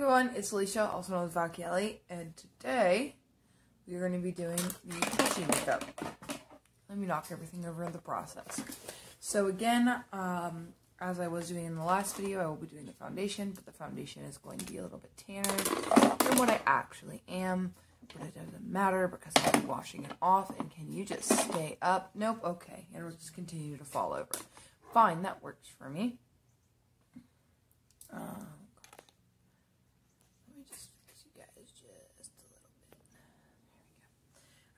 everyone, it's Alicia, also known as Val Kelly, and today we are going to be doing the Pidgey makeup. Let me knock everything over in the process. So again, as I was doing in the last video, I will be doing the foundation, but the foundation is going to be a little bit tanner than what I actually am, but it doesn't matter because I'll be washing it off, and can you just stay up? Nope, okay, it'll just continue to fall over. Fine, that works for me.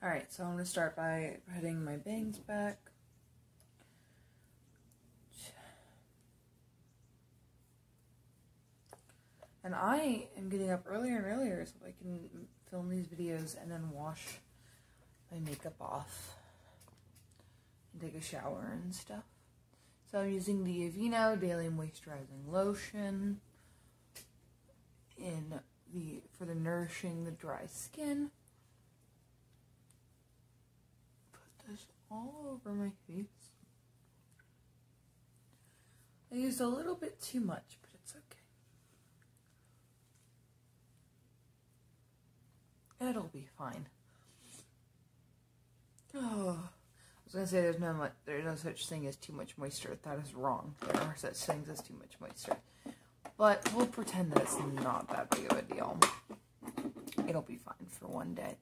Alright, so I'm going to start by putting my bangs back. And I am getting up earlier and earlier so I can film these videos and then wash my makeup off and take a shower and stuff. So I'm using the Aveeno Daily Moisturizing Lotion for the nourishing the dry skin. This all over my face. I used a little bit too much, but it's okay. It'll be fine. Oh, I was gonna say there's no such thing as too much moisture. That is wrong. There are such things as too much moisture. But we'll pretend that it's not that big of a deal. It'll be fine for one day.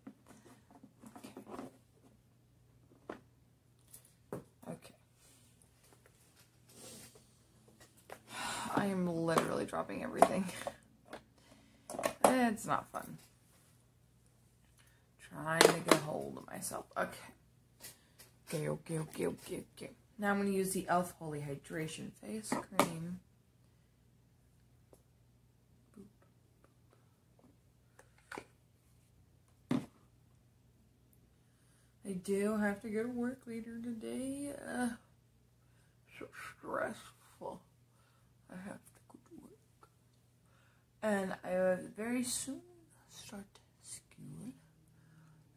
I am literally dropping everything. It's not fun. Trying to get a hold of myself. Okay. Okay. Now I'm going to use the e.l.f. Holy Hydration Face Cream. I do have to go to work later today. So stressful. I have to go to work. And I will very soon start school.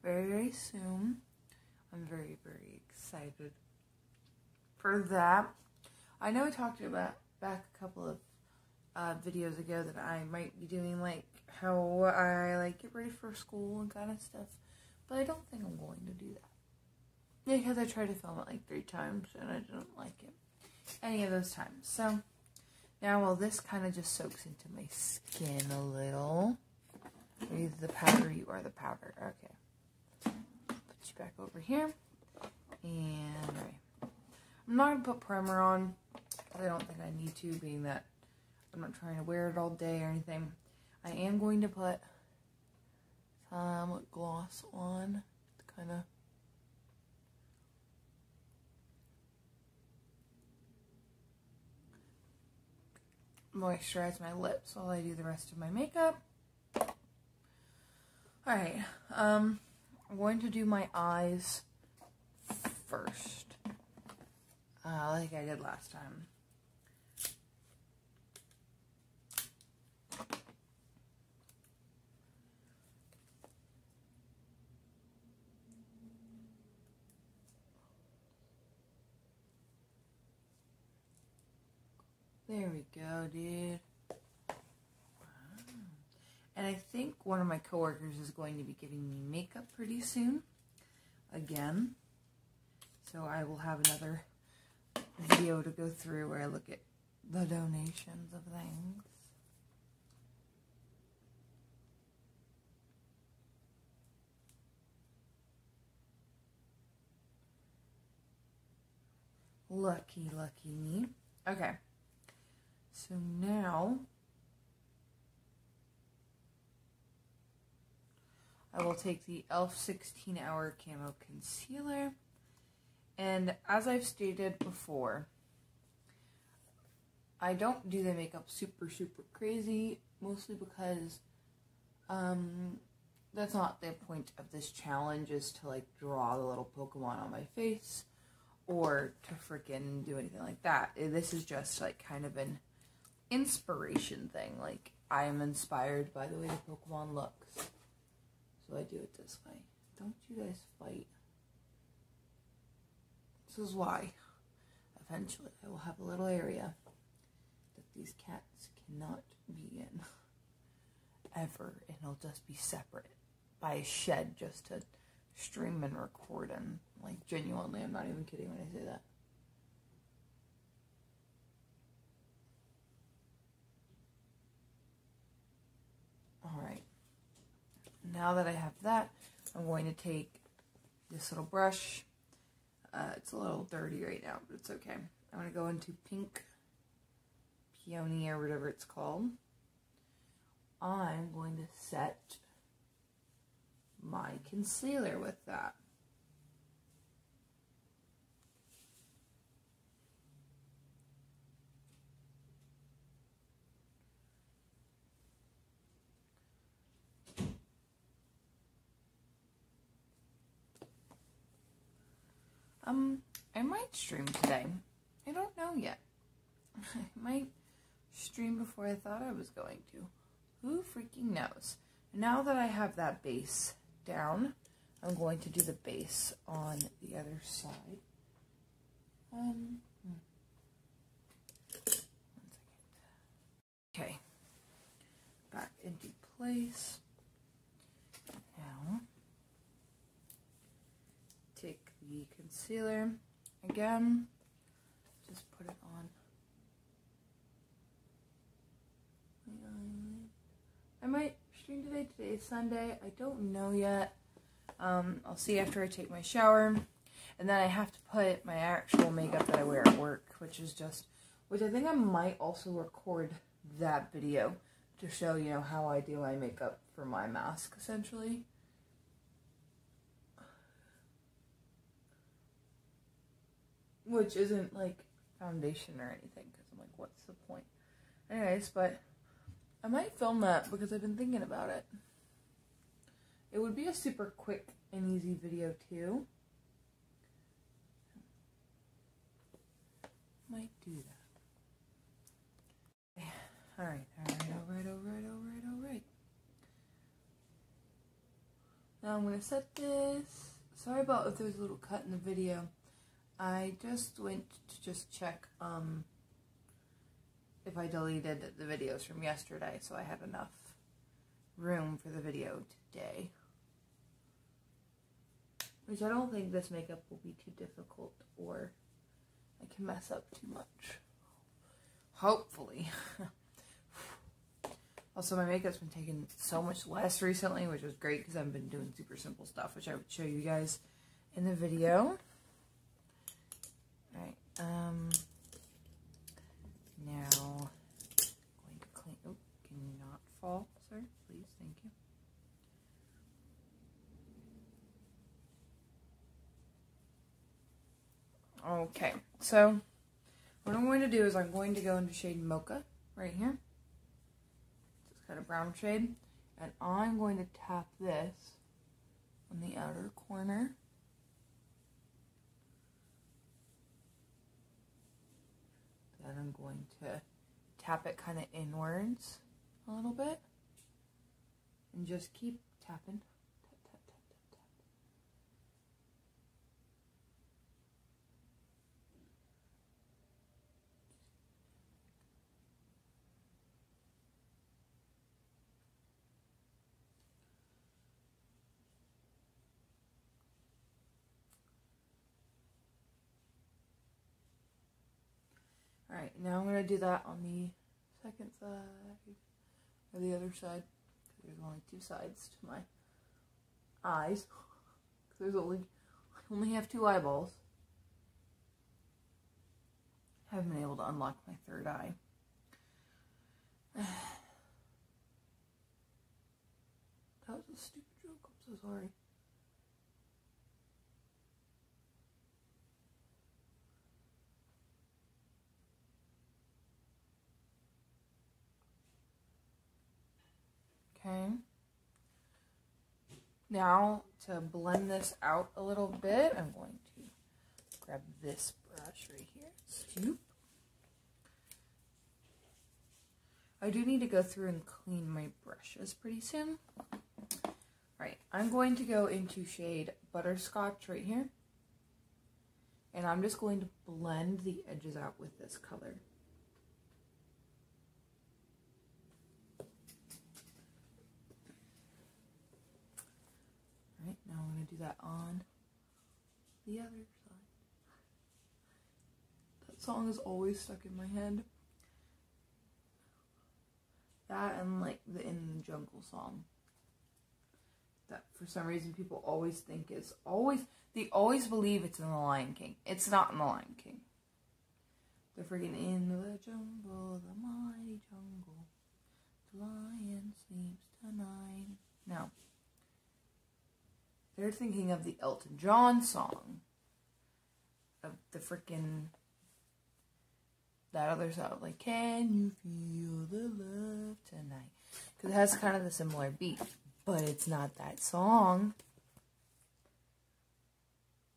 Very, very soon. I'm very, very excited for that. I know I talked about back a couple of videos ago that I might be doing like how I get ready for school and kind of stuff. But I don't think I'm going to do that. Because I tried to film it like 3 times and I didn't like it any of those times. So now, while this kind of just soaks into my skin a little, are you the powder? You are the powder. Okay. Put you back over here. And, right. I'm not going to put primer on, because I don't think I need to, being that I'm not trying to wear it all day or anything. I am going to put some gloss on to kind of moisturize my lips while I do the rest of my makeup. Alright, I'm going to do my eyes first, like I did last time. There we go, dude. Wow. And I think one of my coworkers is going to be giving me makeup pretty soon. Again. So I will have another video to go through where I look at the donations of things. Lucky, lucky me. Okay. So now, I will take the e.l.f. 16 Hour Camo Concealer, and as I've stated before, I don't do the makeup super crazy, mostly because that's not the point of this challenge, is to draw the little Pokemon on my face, or to freaking do anything like that. This is just kind of an inspiration thing. I am inspired by the way the Pokemon looks, so I do it this way. Don't you guys fight. This is why eventually I will have a little area that these cats cannot be in. ever, and it'll just be separate by a shed just to stream and record in. Like, genuinely, I'm not even kidding when I say that. Alright, now that I have that, I'm going to take this little brush. It's a little dirty right now, but it's okay. I'm going to go into Pink Peony or whatever it's called. I'm going to set my concealer with that. I might stream today. I don't know yet. I might stream before I thought I was going to. Who freaking knows? Now that I have that base down, I'm going to do the base on the other side. 1 second. Okay. Back into place. Now, take the concealer again. Just put it on. I might stream today. Today is Sunday. I don't know yet. I'll see after I take my shower. And then I have to put my actual makeup that I wear at work, which I think I might also record that video to show, you know, how I do my makeup for my mask, essentially. Which isn't, like, foundation or anything, because I'm like, what's the point? Anyways, but I might film that because I've been thinking about it. It would be a super quick and easy video, too. Might do that. Alright. Now I'm going to set this. Sorry about if there's a little cut in the video. I just went to check if I deleted the videos from yesterday, so I had enough room for the video today. Which I don't think this makeup will be too difficult or I can mess up too much. Hopefully. Also, my makeup's been taking so much less recently, which is great because I've been doing super simple stuff, which I would show you guys in the video. Alright, now, going to clean, oh, can you not fall, sir? Please, thank you. Okay, so, what I'm going to do is I'm going to go into shade Mocha, right here. It's got a brown shade, and I'm going to tap this on the outer corner. Then I'm going to tap it kind of inwards a little bit. And just keep tapping. Tap, tap, tap, tap, tap. Alright, now I'm going to do that on the second side, or the other side, because there's only two sides to my eyes. I only have two eyeballs. I haven't been able to unlock my third eye. That was a stupid joke, I'm so sorry. Okay. Now, to blend this out a little bit, I'm going to grab this brush right here. Scoop. I do need to go through and clean my brushes pretty soon. Alright, I'm going to go into shade Butterscotch right here. And I'm just going to blend the edges out with this color. that on the other side. That song is always stuck in my head. That and like the In the Jungle song. That for some reason people always think is they always believe it's in The Lion King. It's not in The Lion King. They're freaking in the jungle, the mighty jungle. The lion sleeps tonight. No. They're thinking of the Elton John song. Of the freaking... that other song. Like, can you feel the love tonight? Because it has kind of the similar beat. But it's not that song.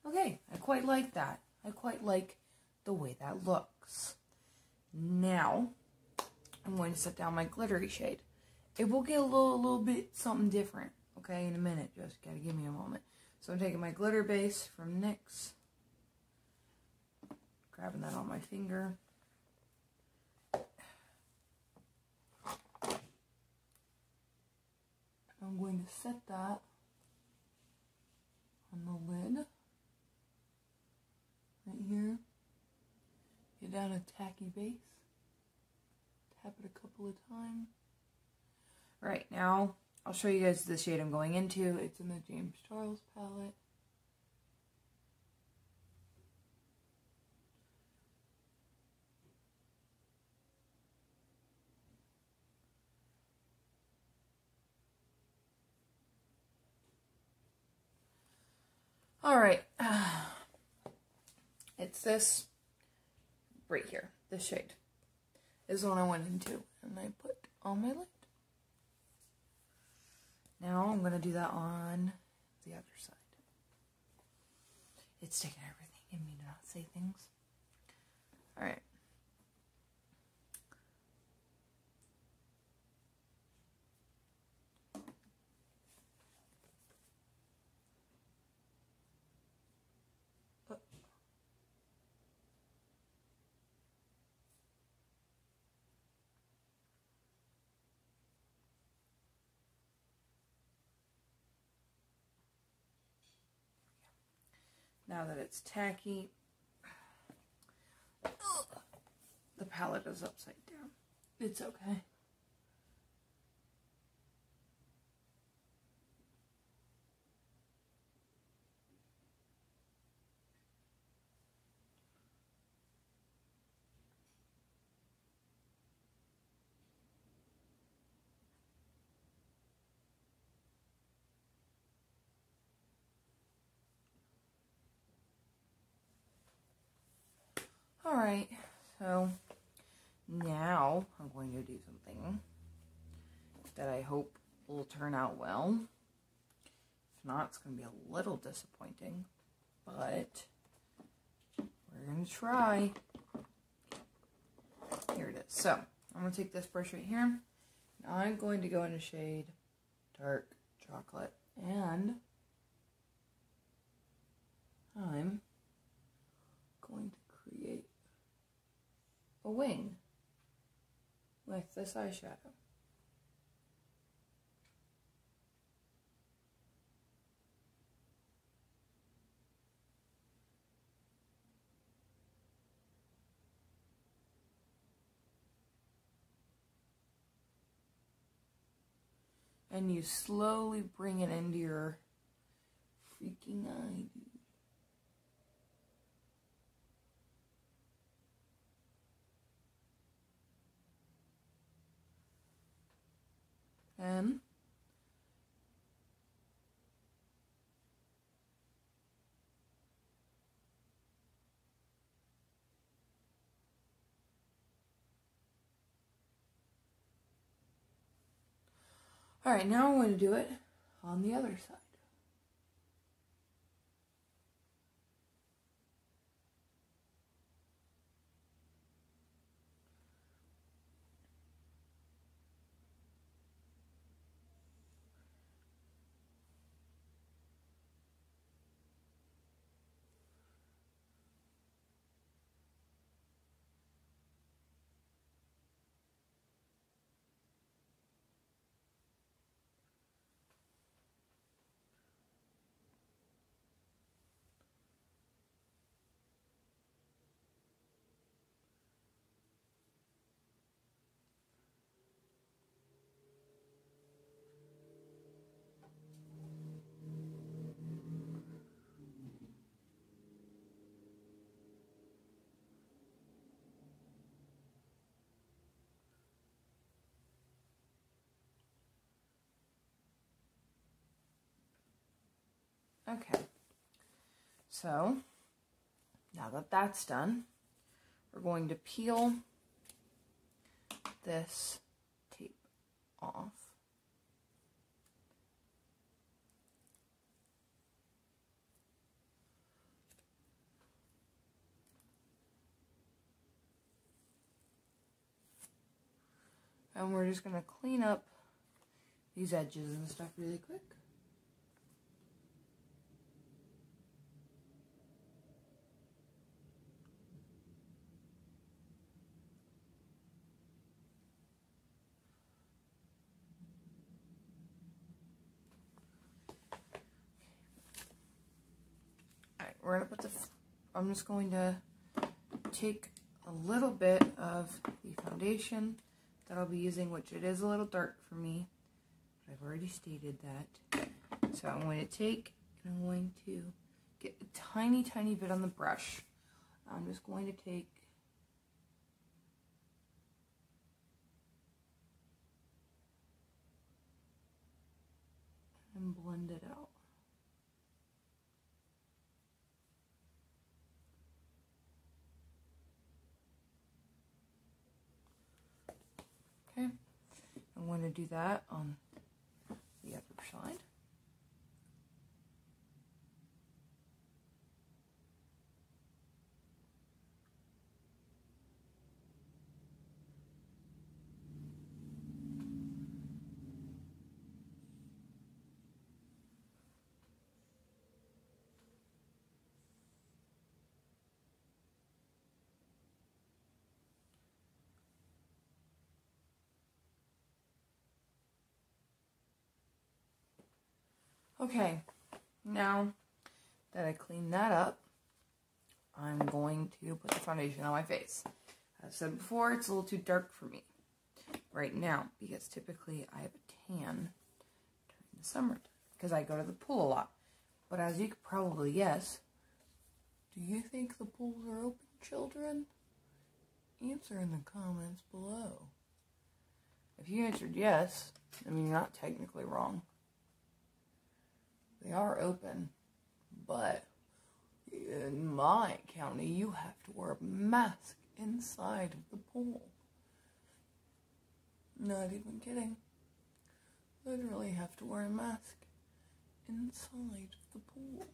Okay, I quite like that. I quite like the way that looks. Now, I'm going to set down my glittery shade. It will get a little bit something different, okay, in a minute. Just gotta give me a moment. So I'm taking my glitter base from NYX. Grabbing that on my finger. I'm going to set that on the lid. Right here. Get down a tacky base. Tap it a couple of times. Right, now I'll show you guys the shade I'm going into. It's in the James Charles palette. Alright. It's this right here. This shade is the one I went into and I put on my lid. Now I'm going to do that on the other side. It's taking everything in me to not say things. Alright. Now that it's tacky, the palette is upside down. It's okay. Alright, so now I'm going to do something that I hope will turn out well. If not, it's going to be a little disappointing, but we're going to try. Here it is. So, I'm going to take this brush right here, and I'm going to go in a shade Dark Chocolate, and I'm going to create a wing with this eyeshadow. And you slowly bring it into your freaking eye, dude. And alright, now I'm going to do it on the other side. Okay, so now that that's done, we're going to peel this tape off. And we're just going to clean up these edges and stuff really quick. Alright, we're going to put I'm just going to take a little bit of the foundation that I'll be using, which it is a little dark for me. But I've already stated that. So I'm going to take and I'm going to get a tiny, tiny bit on the brush. I'm just going to take and blend it out. Okay, I'm going to do that on the other side. Okay, now that I cleaned that up, I'm going to put the foundation on my face. As I said before, it's a little too dark for me right now because typically I have a tan during the summer because I go to the pool a lot. But as you could probably guess, do you think the pools are open, children? Answer in the comments below. If you answered yes, I mean, you're not technically wrong. They are open, but in my county, you have to wear a mask inside of the pool. Not even kidding. Literally have to wear a mask inside of the pool.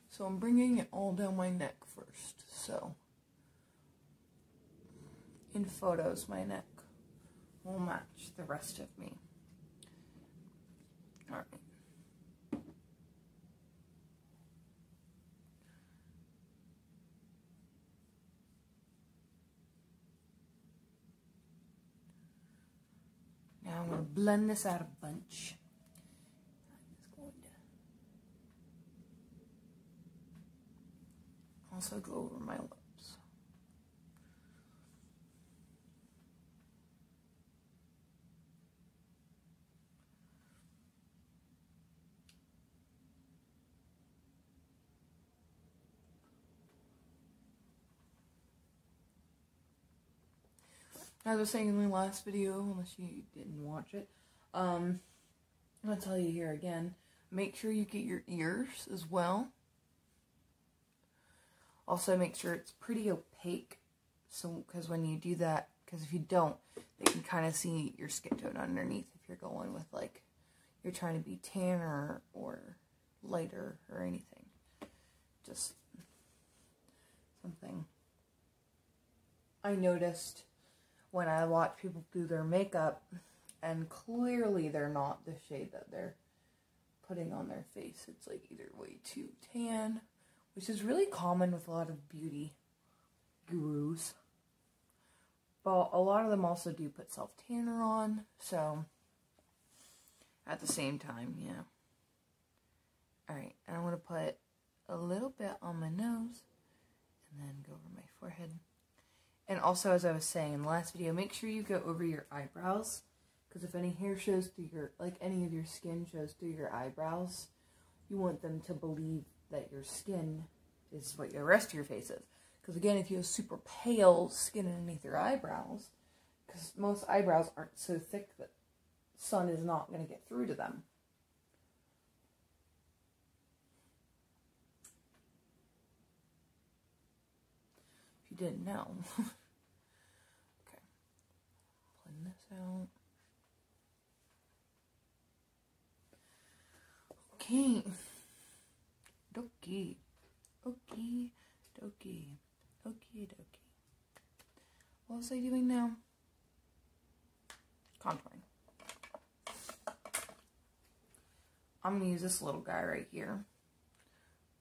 So I'm bringing it all down my neck first. So in photos, my neck will match the rest of me. Alright. Now I'm going to blend this out a bunch. I'm just going to also go over my lips. As I was saying in my last video, unless you didn't watch it, I'm going to tell you here again, make sure you get your ears as well. Also make sure it's pretty opaque, so because when you do that, because if you don't, they can kind of see your skin tone underneath if you're going with, like, you're trying to be tanner or lighter or anything. Just something I noticed when I watch people do their makeup, and clearly they're not the shade that they're putting on their face. It's like either way too tan, which is really common with a lot of beauty gurus. But a lot of them also do put self-tanner on, so at the same time, yeah. Alright, and I'm going to put a little bit on my nose, and then go over my forehead. And also, as I was saying in the last video, make sure you go over your eyebrows. Because if any hair shows through your, like any of your skin shows through your eyebrows, you want them to believe that your skin is what the rest of your face is. Because again, if you have super pale skin underneath your eyebrows, because most eyebrows aren't so thick that sun is not going to get through to them. didn't know. Okay. Blend this out. Okay. Dokie. Okie dokie. Okie dokie. What was I doing now? Contouring. I'm going to use this little guy right here.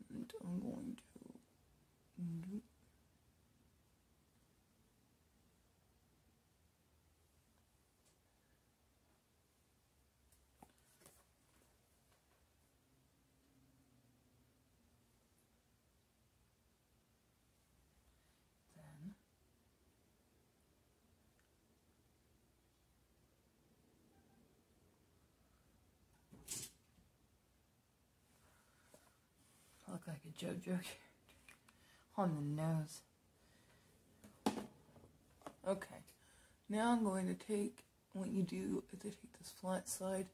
And I'm going to... I look like a JoJo character on the nose. Okay, now I'm going to take, what you do is I take this flat side,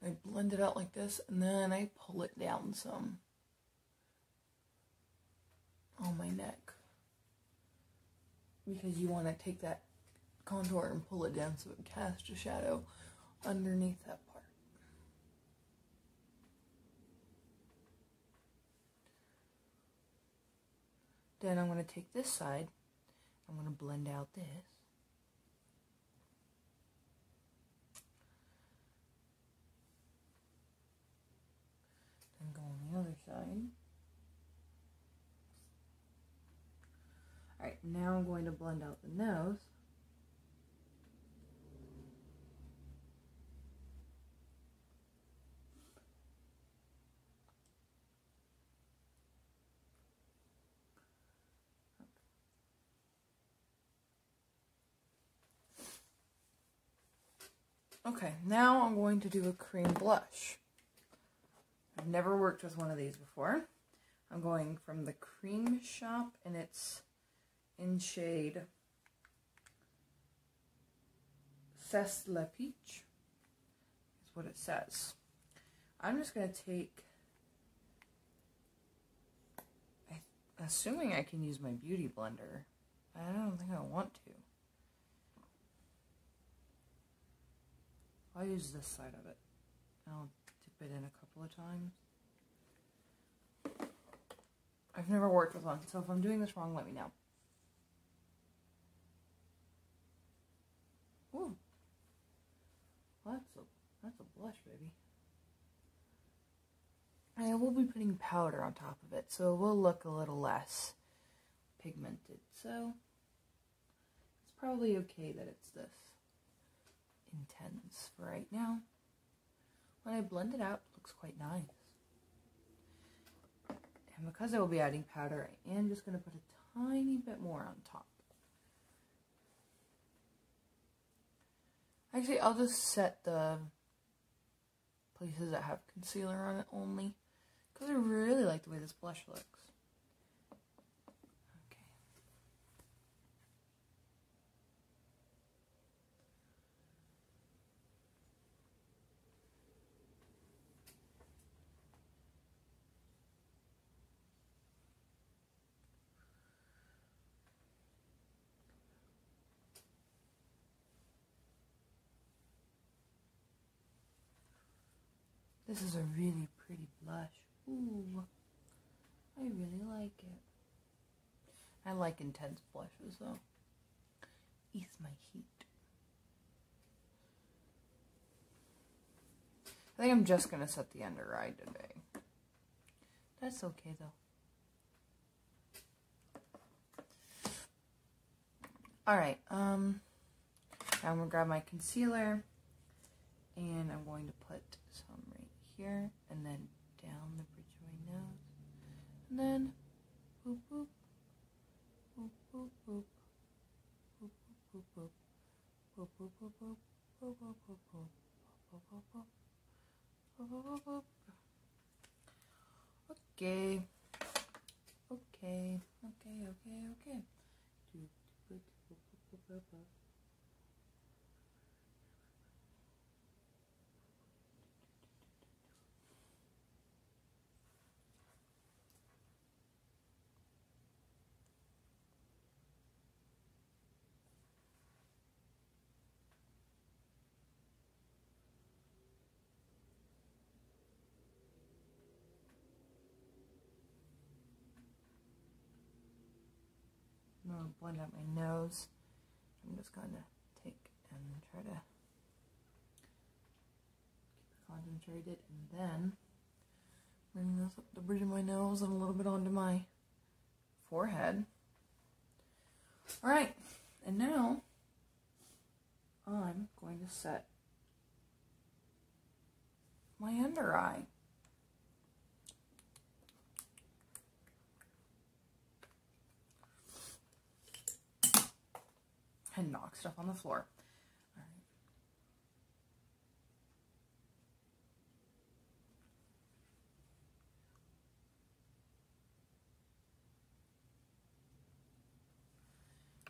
I blend it out like this, and then I pull it down some on my neck. Because you want to take that contour and pull it down so it casts a shadow underneath that part. Then I'm going to take this side, I'm going to blend out this. Then go on the other side. Alright, now I'm going to blend out the nose. Okay, now I'm going to do a cream blush. I've never worked with one of these before. I'm going from the Cream Shop, and it's in shade C'est la Peach, is what it says. I'm just going to take, assuming I can use my beauty blender. I don't think I want to. I'll use this side of it. I'll dip it in a couple of times. I've never worked with one, so if I'm doing this wrong, let me know. Ooh. Well, that's a blush, baby. I will be putting powder on top of it, so it will look a little less pigmented. So it's probably okay that it's this intense for right now. When I blend it out, it looks quite nice. And because I will be adding powder, I am just going to put a tiny bit more on top. Actually, I'll just set the places that have concealer on it only, because I really like the way this blush looks. This is a really pretty blush. Ooh, I really like it. I like intense blushes though. Ease my heat. I think I'm just going to set the under eye today. That's okay though. Alright, now I'm going to grab my concealer and I'm going to put some right here and then down the bridge of my nose. And then boop boop. Boop boop boop. Boop boop boop boop. Boop boop boop boop. Boop boop boop boop. Boop boop boop. Boop boop boop boop. Okay. Okay. Okay, okay, okay. want to blend out my nose. I'm just going to take and try to keep it concentrated, and then bring this up the bridge of my nose and a little bit onto my forehead. Alright, and now I'm going to set my under eye. And knock stuff on the floor.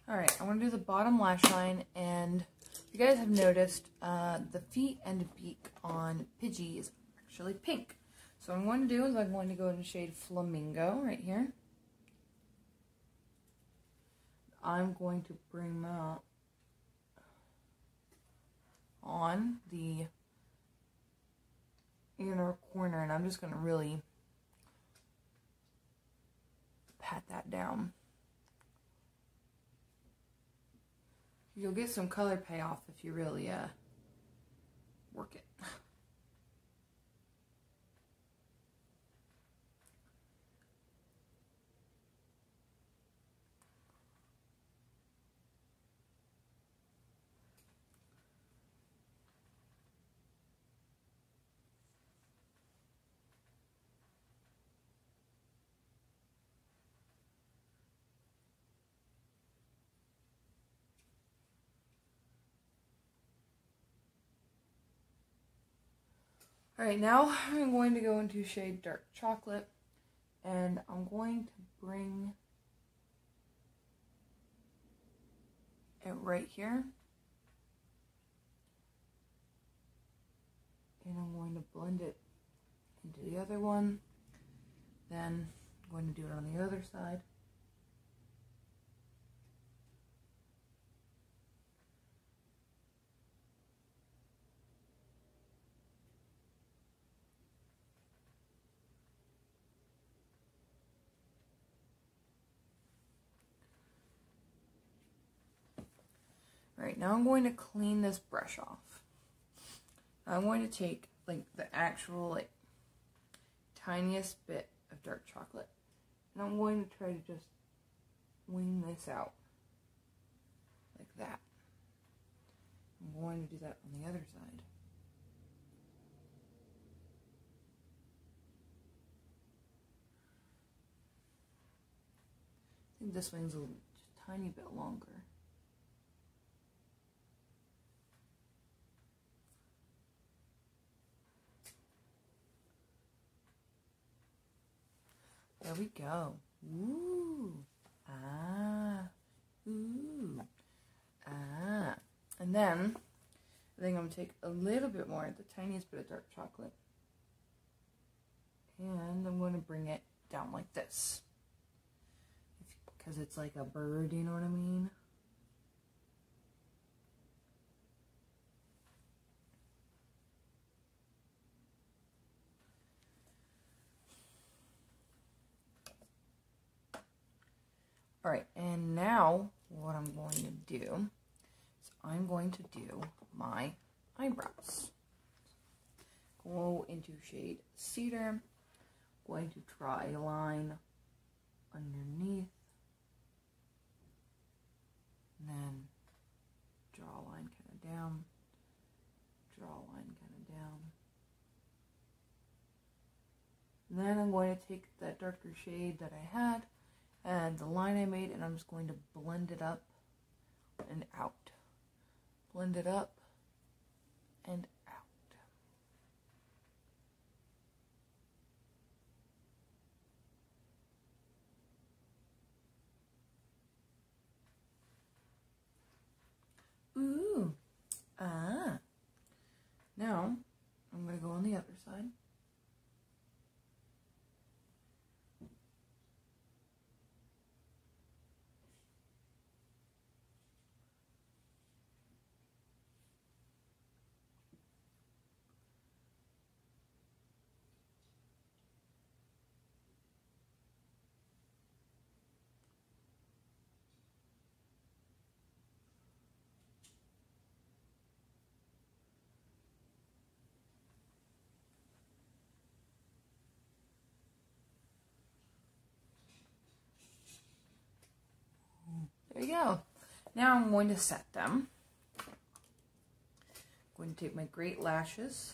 Alright, I want to do the bottom lash line, and you guys have noticed the feet and beak on Pidgey is actually pink. So what I'm going to do is I'm going to go in the shade Flamingo right here. I'm going to bring that on the inner corner, and I'm just going to really pat that down. You'll get some color payoff if you really work it. Alright, now I'm going to go into shade Dark Chocolate, and I'm going to bring it right here, and I'm going to blend it into the other one, then I'm going to do it on the other side. Alright, now I'm going to clean this brush off. I'm going to take like the actual tiniest bit of dark chocolate, and I'm going to try to just wing this out like that. I'm going to do that on the other side. I think this wing's just a tiny bit longer. There we go. Ooh. Ah. Ooh. Ah. And then, I think I'm going to take a little bit more, the tiniest bit of dark chocolate. And I'm going to bring it down like this. Because it's like a bird, you know what I mean? Alright, and now what I'm going to do is I'm going to do my eyebrows. Go into shade Cedar. Going to draw a line underneath. And then draw a line kind of down. Draw a line kind of down. And then I'm going to take that darker shade that I had and the line I made, and I'm just going to blend it up and out. Blend it up and out. Ooh. Ah. Now, I'm going to go on the other side. There you go. Now I'm going to set them. I'm going to take my Great Lashes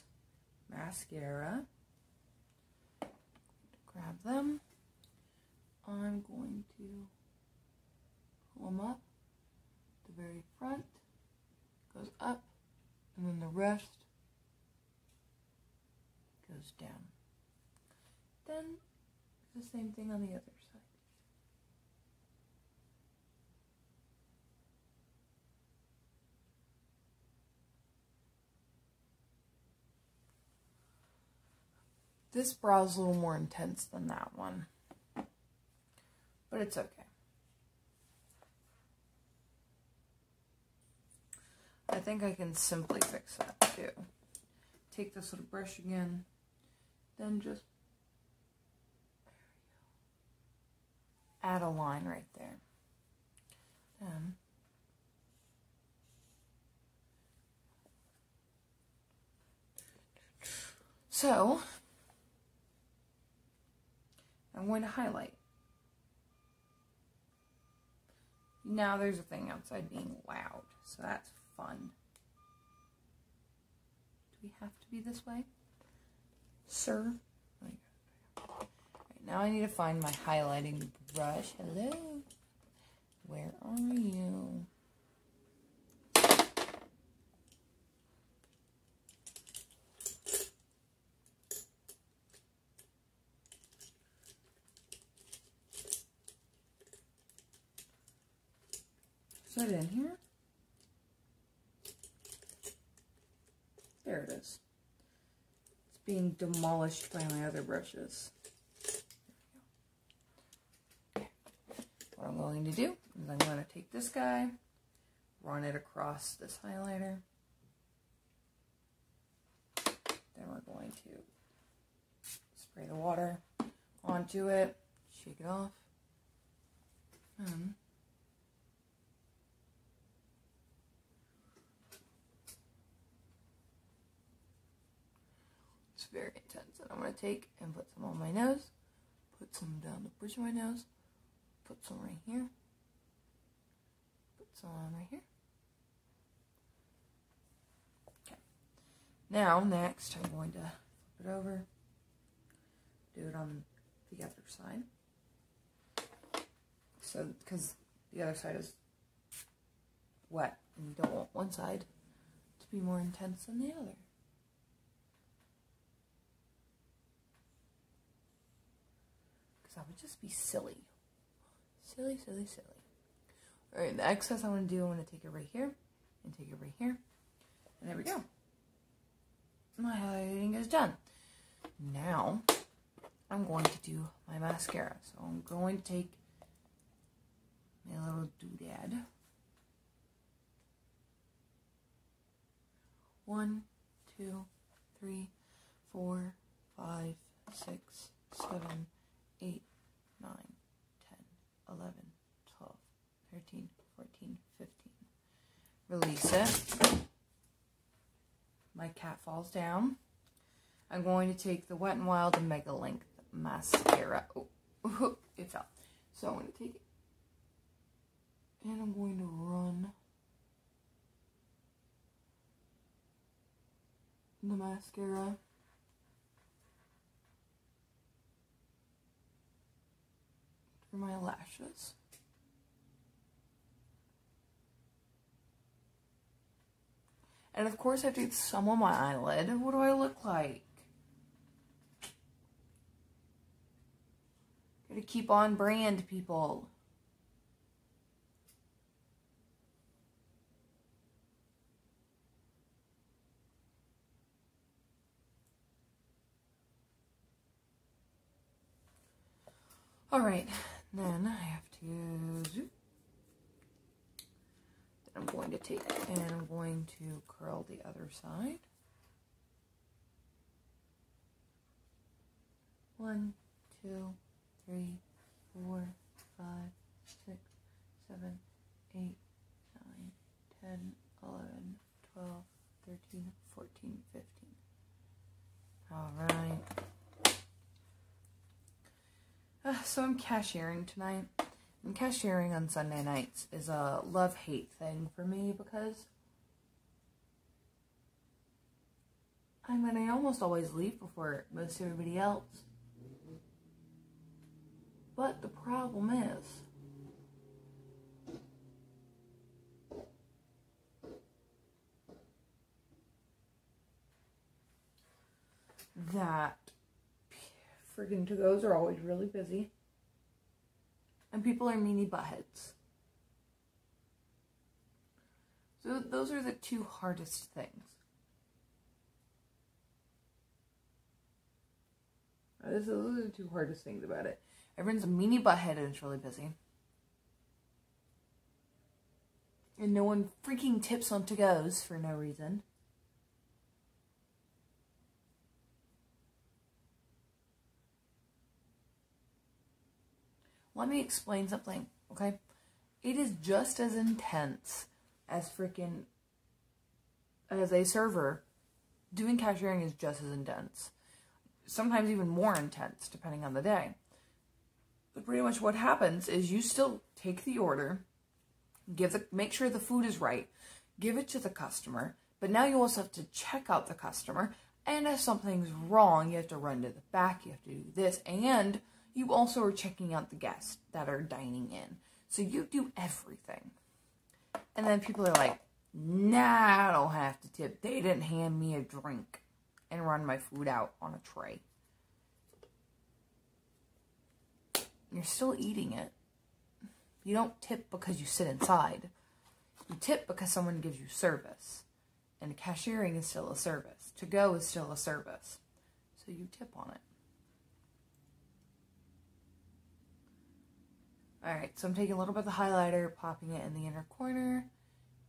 mascara, grab them. I'm going to pull them up. The very front goes up, and then the rest goes down. Then the same thing on the other side. This brow is a little more intense than that one, but it's okay. I think I can simply fix that too. Take this little brush again, then just add a line right there. Then so I'm going to highlight. Now there's a thing outside being loud, so that's fun. Do we have to be this way, sir? Right, now I need to find my highlighting brush. Hello, where are you? Is it in here? There it is. It's being demolished by my other brushes. Okay. What I'm going to do is I'm going to take this guy, run it across this highlighter. Then we're going to spray the water onto it, shake it off. Very intense, and I'm going to take and put some on my nose, put some down the bridge of my nose, put some right here, put some on right here. Okay. Now, next, I'm going to flip it over, do it on the other side. So, because the other side is wet, and you don't want one side to be more intense than the other. That would just be silly. Silly, silly, silly. Alright, the excess I'm going to do, I'm going to take it right here, and take it right here, and there we go. My highlighting is done. Now, I'm going to do my mascara. So I'm going to take my little doodad. 1, 2, 3, 4, 5, 6, 7, 8, 9, 10, 11, 12, 13, 14, 15. Release it. My cat falls down. I'm going to take the Wet n Wild Mega Length Mascara. Oh, it fell. So I'm going to take it. And I'm going to run the mascara for my lashes. And of course I have to get some on my eyelid. What do I look like? Gotta keep on brand, people. Alright, then I have to zoop. Then I'm going to take and I'm going to curl the other side. 1, 2, 3, 4, 5, 6, 7, 8, 9, 10, 11, 12, 13, 14, 15. Alright. So I'm cashiering tonight, And cashiering on Sunday nights is a love-hate thing for me because I mean, I almost always leave before most everybody else. But the problem is that friggin' to-goes are always really busy. And people are meanie buttheads. So those are the two hardest things. Those are the two hardest things about it. Everyone's a meanie butthead and it's really busy. And no one freaking tips on to-goes for no reason. Let me explain something, okay? It is just as intense as freaking, as a server. Doing cashiering is just as intense. Sometimes even more intense, depending on the day. But pretty much what happens is you still take the order, make sure the food is right, give it to the customer, but now you also have to check out the customer, and if something's wrong, you have to run to the back, you have to do this, and you also are checking out the guests that are dining in. So you do everything. And then people are like, nah, I don't have to tip. They didn't hand me a drink and run my food out on a tray. You're still eating it. You don't tip because you sit inside. You tip because someone gives you service. And cashiering is still a service. To go is still a service. So you tip on it. Alright, so I'm taking a little bit of the highlighter, popping it in the inner corner,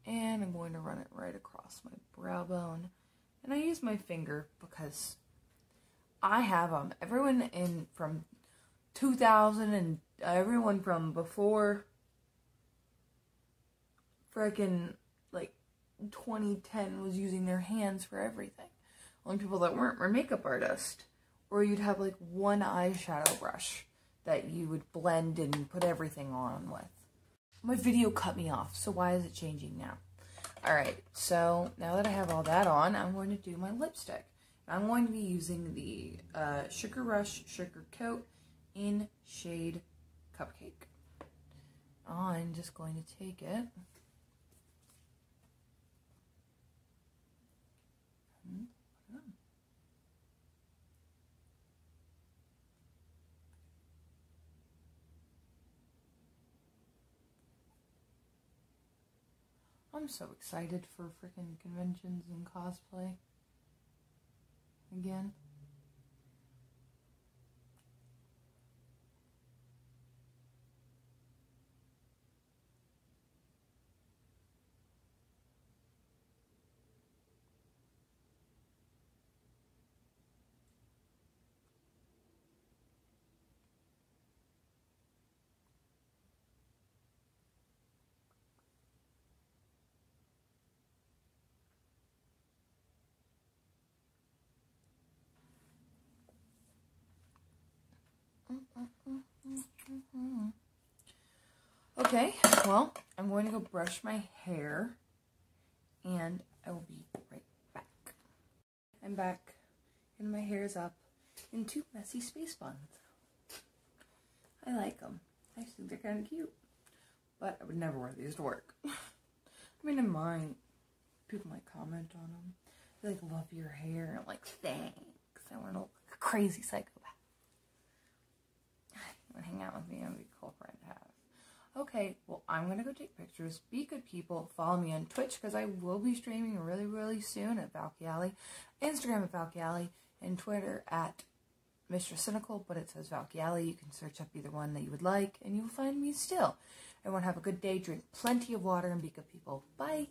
and I'm going to run it right across my brow bone. And I use my finger because I have them. Everyone from 2000 and everyone from before frickin' like 2010 was using their hands for everything. Only people that weren't were makeup artists. Or you'd have like one eyeshadow brush that you would blend and put everything on with. My video cut me off, so why is it changing now? Alright, so now that I have all that on, I'm going to do my lipstick. I'm going to be using the Sugar Rush Sugar Coat in shade Cupcake. I'm just going to take it. I'm so excited for freaking conventions and cosplay again. Okay, well, I'm going to go brush my hair, and I will be right back. I'm back, and my hair is up in two messy space buns. I like them. I think they're kind of cute, but I would never wear these to work. I mean, in mine, people might comment on them. They like, love your hair. I'm like, thanks. I want to look like a crazy psychopath. You want to hang out with me? That would be a cool friend to have. Okay, well, I'm going to go take pictures. Be good people. Follow me on Twitch because I will be streaming really, really soon at Valky Alley. Instagram at Valky Alley. And Twitter at Mr. Cynical, but it says Valky Alley. You can search up either one that you would like, and you will find me still. Everyone have a good day. Drink plenty of water and be good people. Bye.